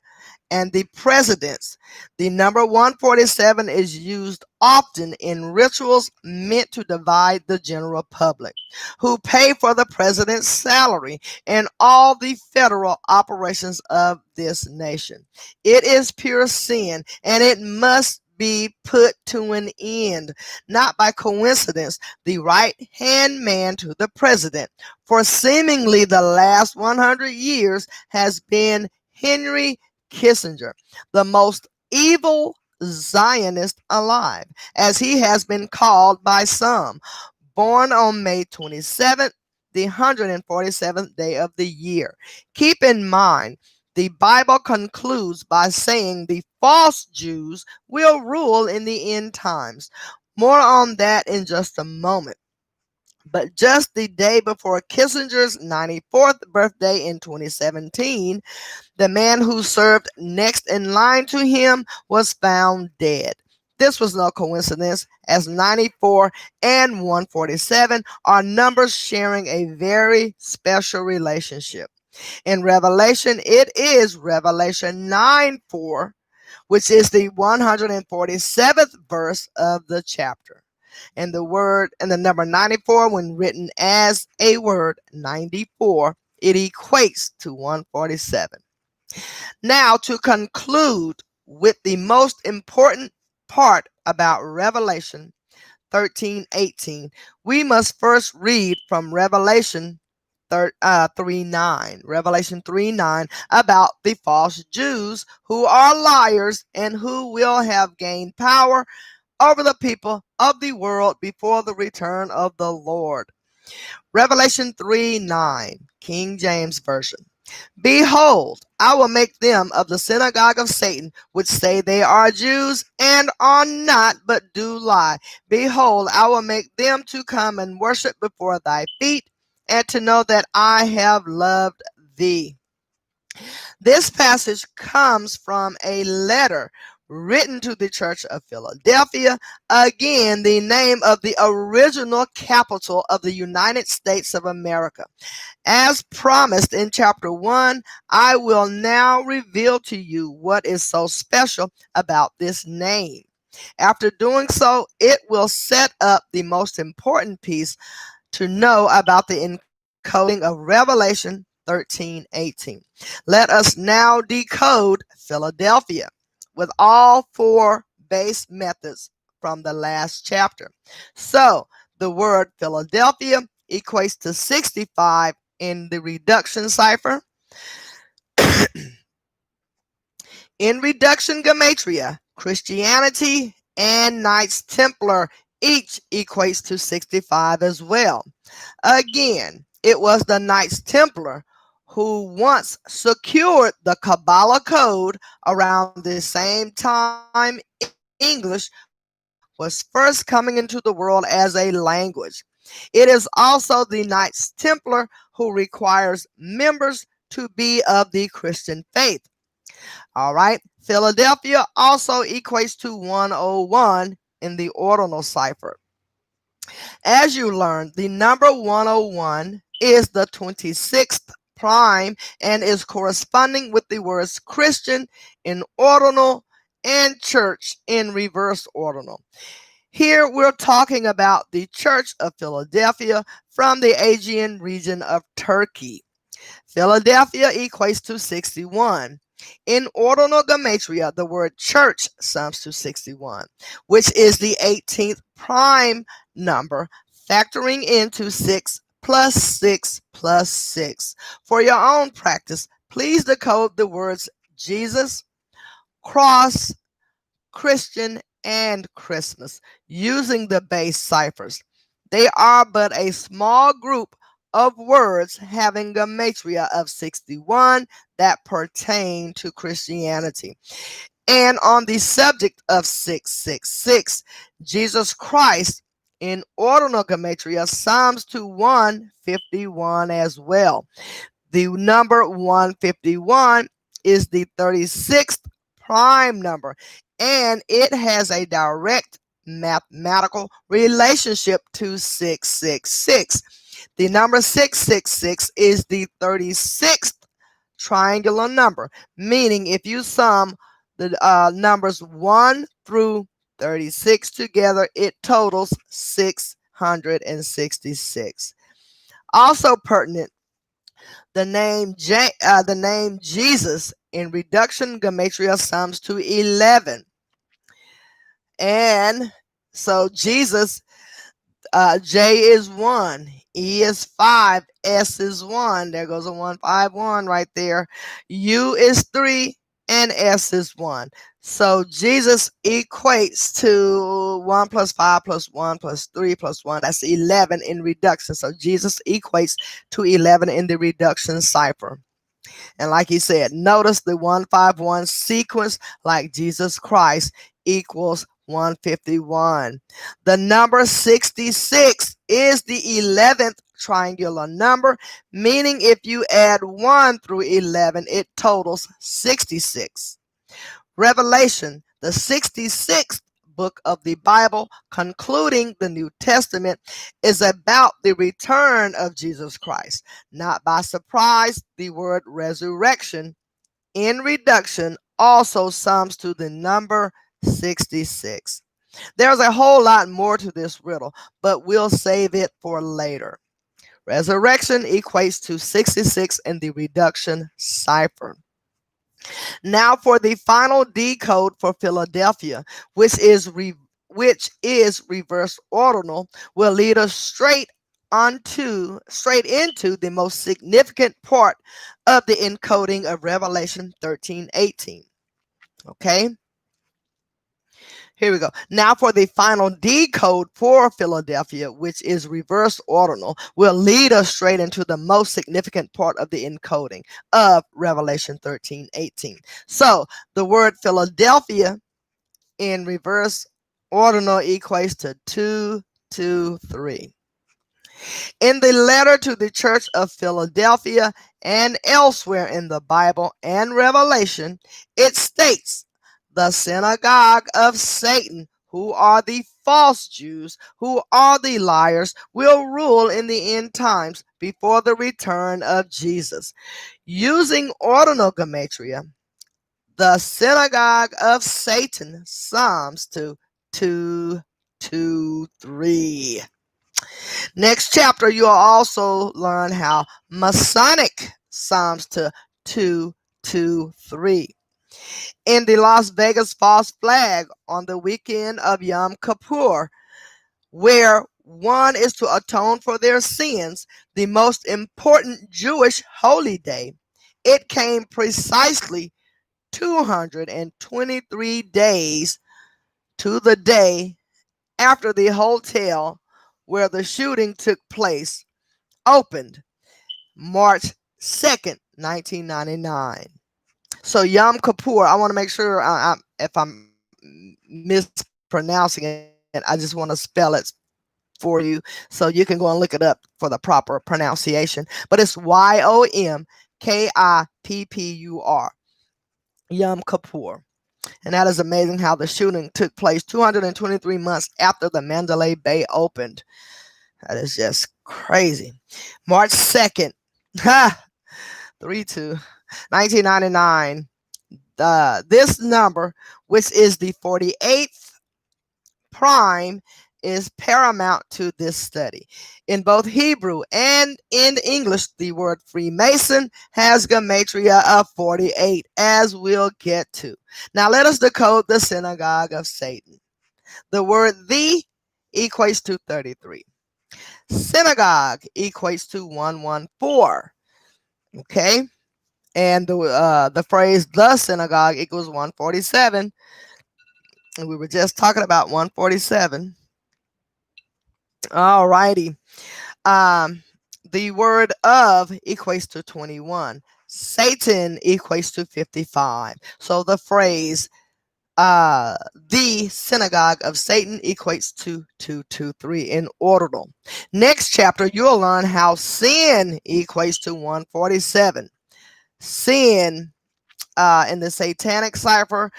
and the presidents. The number 147 is used often in rituals meant to divide the general public, who pay for the president's salary and all the federal operations of this nation. It is pure sin, and it must be put to an end. Not by coincidence, the right hand man to the president for seemingly the last 100 years has been Henry Kissinger, the most evil Zionist alive, as he has been called by some, born on May 27th, the 147th day of the year. Keep in mind, the Bible concludes by saying the false Jews will rule in the end times. More on that in just a moment. But just the day before Kissinger's 94th birthday in 2017, the man who served next in line to him was found dead. This was no coincidence, as 94 and 147 are numbers sharing a very special relationship. In Revelation, it is Revelation 9:4, which is the 147th verse of the chapter. And the number 94, when written as a word, 94, it equates to 147. Now, to conclude with the most important part about Revelation 13:18, we must first read from Revelation 3:9. Revelation 3:9 about the false Jews who are liars and who will have gained power over the people of the world before the return of the Lord. Revelation 3:9, King James Version. Behold, I will make them of the synagogue of Satan, which say they are Jews and are not, but do lie. Behold, I will make them to come and worship before thy feet, and to know that I have loved thee. This passage comes from a letter written to the Church of Philadelphia, again, the name of the original capital of the United States of America. As promised in chapter 1, I will now reveal to you what is so special about this name. After doing so, it will set up the most important piece to know about the encoding of Revelation 13:18. Let us now decode Philadelphia with all four base methods from the last chapter. So, the word Philadelphia equates to 65 in the reduction cipher. In reduction Gematria, Christianity and Knights Templar each equates to 65 as well. Again, it was the Knights Templar who once secured the Kabbalah code around the same time English was first coming into the world as a language. It is also the Knights Templar who requires members to be of the Christian faith. All right, Philadelphia also equates to 101 in the ordinal cipher. As you learned, the number 101 is the 26th prime and is corresponding with the words Christian in ordinal and church in reverse ordinal. Here we're talking about the Church of Philadelphia from the Aegean region of Turkey. Philadelphia equates to 61. In ordinal Gematria, the word church sums to 61, which is the 18th prime number, factoring into 6 plus 6 plus 6. For your own practice, please decode the words Jesus, cross, Christian, and Christmas using the base ciphers. They are but a small group of words having gematria of 61 that pertain to Christianity. And on the subject of 666, Jesus Christ in ordinal gematria sums to 151 as well. The number 151 is the 36th prime number, and it has a direct mathematical relationship to 666. The number 666 is the 36th triangular number, meaning if you sum the numbers 1 through 36 together, it totals 666. Also pertinent, the name Jesus in reduction gematria sums to 11, and so Jesus, J is 1, E is 5, S is 1. There goes a 151 right there. U is 3, and S is 1. So Jesus equates to 1 plus 5 plus 1 plus 3 plus 1. That's 11 in reduction. So Jesus equates to 11 in the reduction cipher. And like he said, notice the 151 sequence, like Jesus Christ equals 151. The number 66 is the 11th triangular number, meaning if you add 1 through 11, it totals 66. Revelation, the 66th book of the Bible, concluding the New Testament, is about the return of Jesus Christ. Not by surprise, the word resurrection in reduction also sums to the number 66. There's a whole lot more to this riddle, but we'll save it for later. Resurrection equates to 66 in the reduction cipher. Now for the final decode for Philadelphia, which is reverse ordinal, will lead us straight into the most significant part of the encoding of Revelation 13:18. Okay? Here we go. Now for the final decode for Philadelphia, which is reverse ordinal, will lead us straight into the most significant part of the encoding of Revelation 13:18. So the word Philadelphia in reverse ordinal equates to 223. In the letter to the church of Philadelphia and elsewhere in the Bible and Revelation, it states, the synagogue of Satan, who are the false Jews, who are the liars, will rule in the end times before the return of Jesus. Using ordinal gematria, the synagogue of Satan sums to 223. Next chapter, you'll also learn how Masonic sums to 223. In the Las Vegas false flag on the weekend of Yom Kippur, where one is to atone for their sins, the most important Jewish holy day, it came precisely 223 days to the day after the hotel where the shooting took place opened, March 2nd, 1999. So Yom Kippur, I want to make sure if I'm mispronouncing it, I just want to spell it for you so you can go and look it up for the proper pronunciation. But it's Yomkippur, Yom Kippur. And that is amazing how the shooting took place 223 months after the Mandalay Bay opened. That is just crazy. March 2nd, 3-2, 1999. This number, which is the 48th prime, is paramount to this study. In both Hebrew and in English, the word Freemason has Gematria of 48, as we'll get to. Now let us decode the Synagogue of Satan. The word "the" equates to 33. Synagogue equates to 114. Okay? And the phrase "the synagogue" equals 147. And we were just talking about 147. All righty. The word "of" equates to 21. Satan equates to 55. So the phrase the Synagogue of Satan equates to 223 in ordinal. Next chapter, you'll learn how sin equates to 147. Sin in the satanic cipher,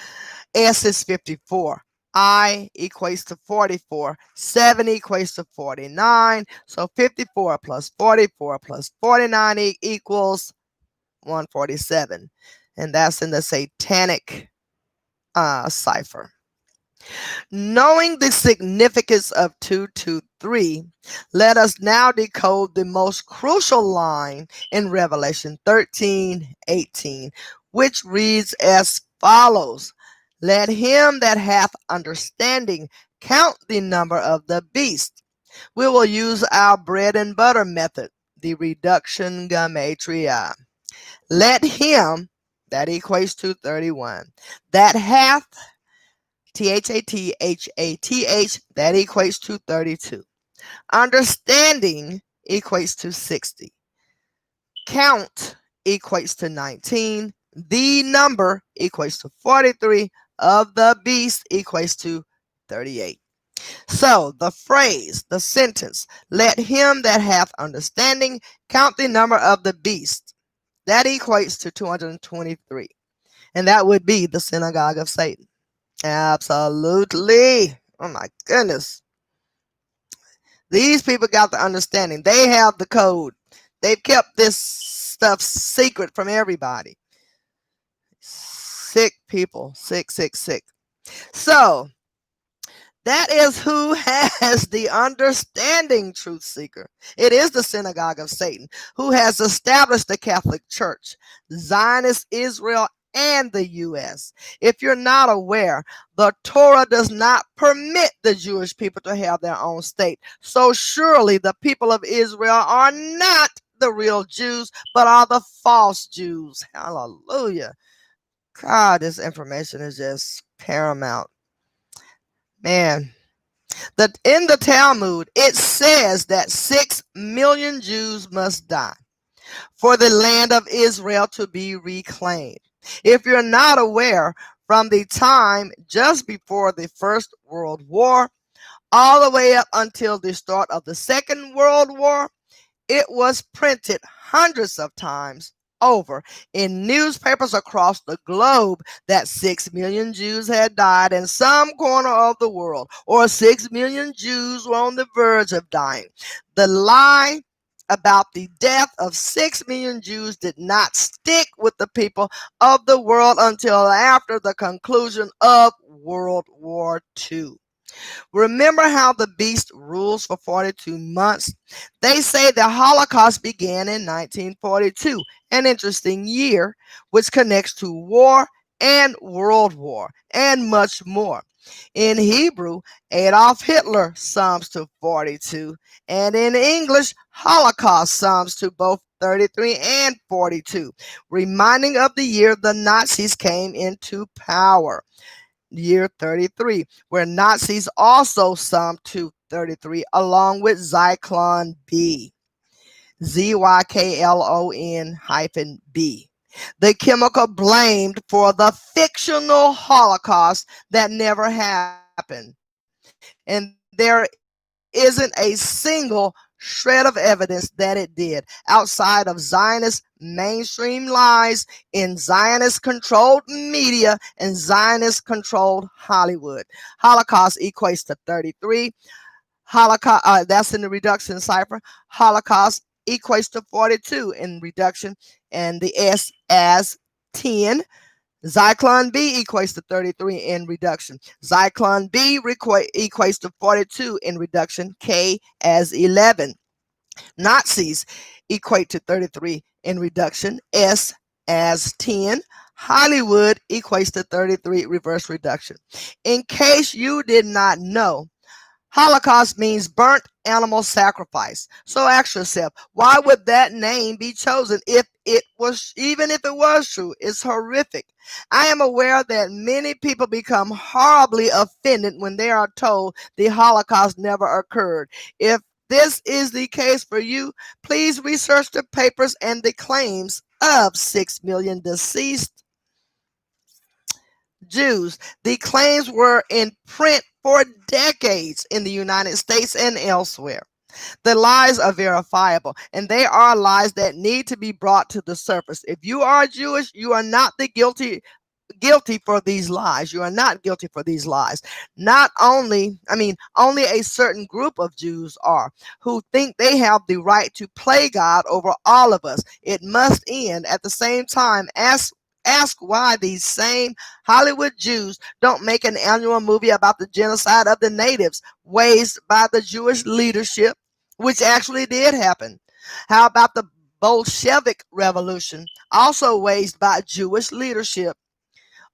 S is 54. I equates to 44. 7 equates to 49. So 54 plus 44 plus 49 equals 147. And that's in the satanic cipher. Knowing the significance of 223, let us now decode the most crucial line in Revelation 13:18, which reads as follows: Let him that hath understanding count the number of the beast. We will use our bread and butter method, the reduction Gematria. Let him, that equates to 31, that hath, THATHATH, that equates to 32. Understanding equates to 60. Count equates to 19. The number equates to 43. Of the beast equates to 38. So the phrase, the sentence, let him that hath understanding count the number of the beast, that equates to 223. And that would be the Synagogue of Satan. Absolutely. Oh my goodness. These people got the understanding. They have the code. They've kept this stuff secret from everybody. Sick people. Sick, sick, sick. So, that is who has the understanding, truth seeker. It is the Synagogue of Satan, who has established the Catholic Church, Zionist Israel, and the U.S. If you're not aware, the Torah does not permit the Jewish people to have their own state. So surely the people of Israel are not the real Jews, but are the false Jews. Hallelujah. God, this information is just paramount. Man, in the Talmud, it says that 6 million Jews must die for the land of Israel to be reclaimed. If you're not aware, from the time just before the First World War, all the way up until the start of the Second World War, it was printed hundreds of times over in newspapers across the globe that 6 million Jews had died in some corner of the world, or 6 million Jews were on the verge of dying. The lie about the death of 6 million Jews did not stick with the people of the world until after the conclusion of World War II. Remember how the beast rules for 42 months? They say the Holocaust began in 1942, an interesting year, which connects to war and World War, and much more. In Hebrew, Adolf Hitler sums to 42, and in English, Holocaust sums to both 33 and 42, reminding of the year the Nazis came into power. Year 33, where Nazis also summed to 33 along with Zyklon B, ZYKLON-B, the chemical blamed for the fictional Holocaust that never happened. And there isn't a single shred of evidence that it did outside of Zionist mainstream lies in Zionist-controlled media and Zionist-controlled Hollywood. Holocaust equates to 33. Holocaust, that's in the reduction cipher. Holocaust equates to 42 in reduction, and the S as 10. Zyklon B equates to 33 in reduction. Zyklon B equates to 42 in reduction. K as 11. Nazis equate to 33 in reduction. S as 10. Hollywood equates to 33 reverse reduction. In case you did not know, Holocaust means burnt animal sacrifice. So ask yourself, why would that name be chosen even if it was true? It's horrific. I am aware that many people become horribly offended when they are told the Holocaust never occurred. If this is the case for you, please research the papers and the claims of 6 million deceased Jews. The claims were in print for decades in the United States and elsewhere. The lies are verifiable, and they are lies that need to be brought to the surface. If you are Jewish, you are not the guilty for these lies. You are not guilty for these lies. Not only, only a certain group of Jews are who think they have the right to play God over all of us. It must end. At the same time, ask why these same Hollywood Jews don't make an annual movie about the genocide of the natives waged by the Jewish leadership, which actually did happen. How about the Bolshevik Revolution, also waged by Jewish leadership?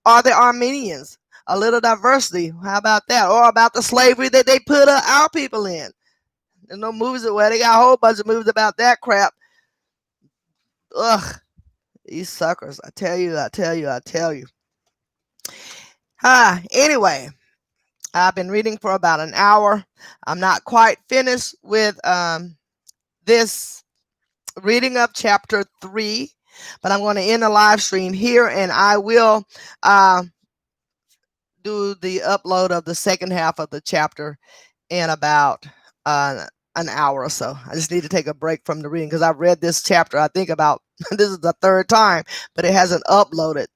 Or the Armenians? A little diversity. How about that? Or about the slavery that they put our people in? There's no movies where they got a whole bunch of movies about that crap. Ugh, these suckers. I tell you. Anyway, I've been reading for about an hour. I'm not quite finished with this reading of chapter 3, but I'm going to end the live stream here, and I will do the upload of the second half of the chapter in about an hour or so. I just need to take a break from the reading because I've read this chapter, I think about this is the third time, but it hasn't uploaded.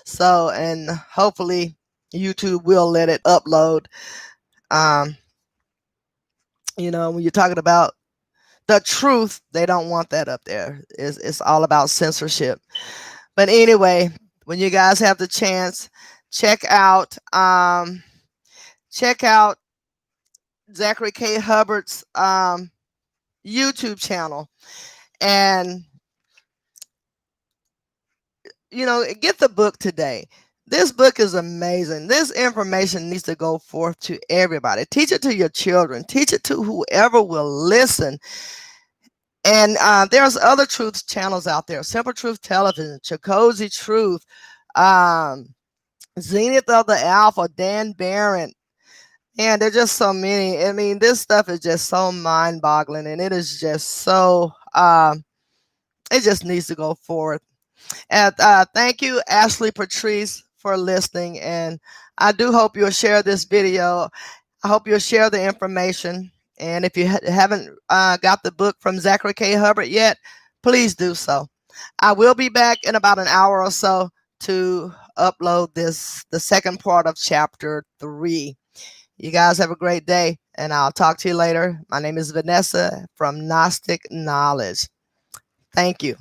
So, and hopefully YouTube will let it upload. When you're talking about the truth, they don't want that up there. It's all about censorship. But anyway, when you guys have the chance, check out Zachary K. Hubbard's YouTube channel, and get the book today. This book is amazing. This information needs to go forth to everybody. Teach it to your children. Teach it to whoever will listen. And there's other truth channels out there. Simple Truth Television, Chakotay Truth, Zenith of the Alpha, Dan Barron. And there's just so many. I mean, this stuff is just so mind-boggling, and it is just so, it just needs to go forth. And thank you, Ashley Patrice, for listening. And I do hope you'll share this video. I hope you'll share the information. And if you haven't got the book from Zachary K. Hubbard yet, please do so. I will be back in about an hour or so to upload the second part of chapter 3. You guys have a great day, and I'll talk to you later. My name is Vanessa from Gnostic Knowledge. Thank you.